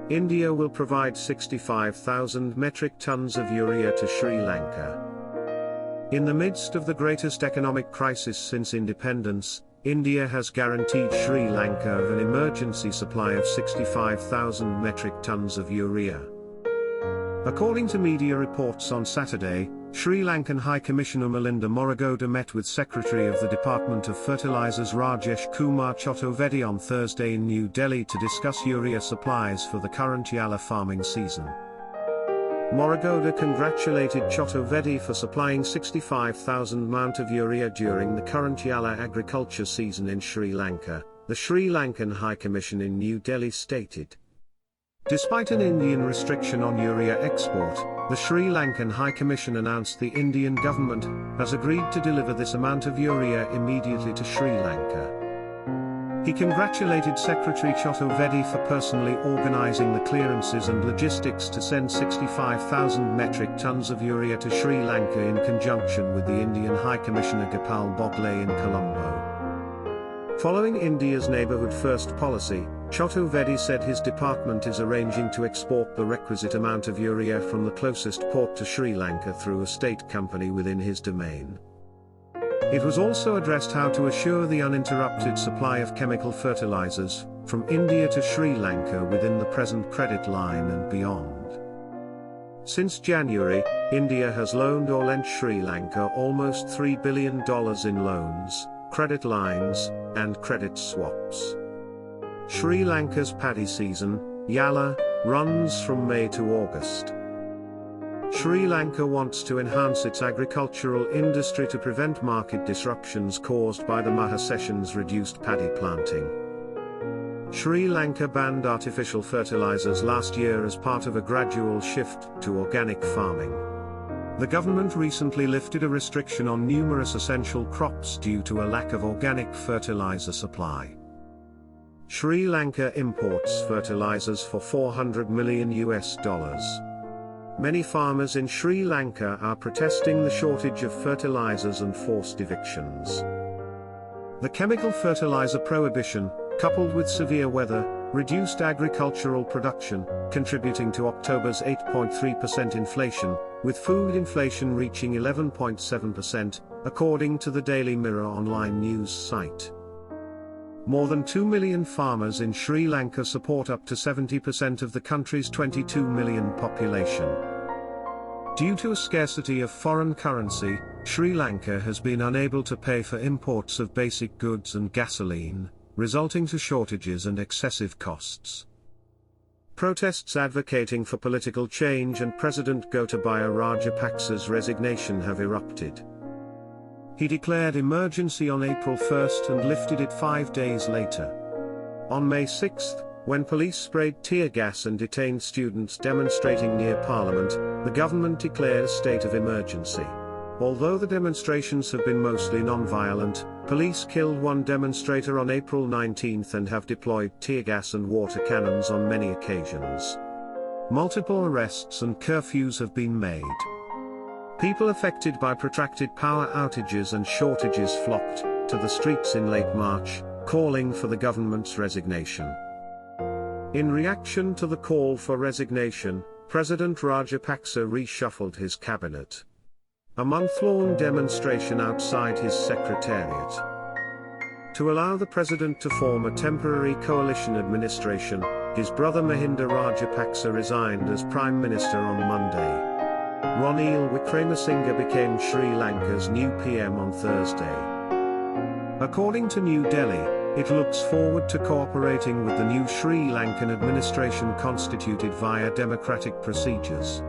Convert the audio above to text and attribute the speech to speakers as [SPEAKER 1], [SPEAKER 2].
[SPEAKER 1] India will provide 65,000 metric tons of urea to Sri Lanka. In the midst of the greatest economic crisis since independence, India has guaranteed Sri Lanka an emergency supply of 65,000 metric tons of urea. According to media reports on Saturday, Sri Lankan High Commissioner Milinda Moragoda met with Secretary of the Department of Fertilisers Rajesh Kumar Chaturvedi on Thursday in New Delhi to discuss urea supplies for the current Yala farming season. Moragoda congratulated Chaturvedi for supplying 65,000 amount of urea during the current Yala agriculture season in Sri Lanka, the Sri Lankan High Commission in New Delhi stated. Despite an Indian restriction on urea export, the Sri Lankan High Commission announced the Indian government has agreed to deliver this amount of urea immediately to Sri Lanka. He congratulated Secretary Chaturvedi for personally organizing the clearances and logistics to send 65,000 metric tons of urea to Sri Lanka in conjunction with the Indian High Commissioner Gopal Baglay in Colombo. Following India's neighbourhood first policy, Chaturvedi said his department is arranging to export the requisite amount of urea from the closest port to Sri Lanka through a state company within his domain. It was also addressed how to assure the uninterrupted supply of chemical fertilizers from India to Sri Lanka within the present credit line and beyond. Since January, India has loaned or lent Sri Lanka almost $3 billion in loans, credit lines, and credit swaps. Sri Lanka's paddy season, Yala, runs from May to August. Sri Lanka wants to enhance its agricultural industry to prevent market disruptions caused by the Maha session's reduced paddy planting. Sri Lanka banned artificial fertilizers last year as part of a gradual shift to organic farming. The government recently lifted a restriction on numerous essential crops due to a lack of organic fertilizer supply. Sri Lanka imports fertilizers for $400 million. Many farmers in Sri Lanka are protesting the shortage of fertilizers and forced evictions. The chemical fertilizer prohibition, coupled with severe weather, reduced agricultural production, contributing to October's 8.3% inflation, with food inflation reaching 11.7%, according to the Daily Mirror online news site. More than 2 million farmers in Sri Lanka support up to 70% of the country's 22 million population. Due to a scarcity of foreign currency, Sri Lanka has been unable to pay for imports of basic goods and gasoline, resulting to shortages and excessive costs. Protests advocating for political change and President Gotabaya Rajapaksa's resignation have erupted. He declared emergency on April 1 and lifted it 5 days later. On May 6, when police sprayed tear gas and detained students demonstrating near Parliament, the government declared a state of emergency. Although the demonstrations have been mostly non-violent, police killed one demonstrator on April 19 and have deployed tear gas and water cannons on many occasions. Multiple arrests and curfews have been made. People affected by protracted power outages and shortages flocked to the streets in late March, calling for the government's resignation. In reaction to the call for resignation, President Rajapaksa reshuffled his cabinet. A month-long demonstration outside his secretariat. To allow the president to form a temporary coalition administration, his brother Mahinda Rajapaksa resigned as Prime Minister on Monday. Ranil Wickremesinghe became Sri Lanka's new PM on Thursday. According to New Delhi, it looks forward to cooperating with the new Sri Lankan administration constituted via democratic procedures.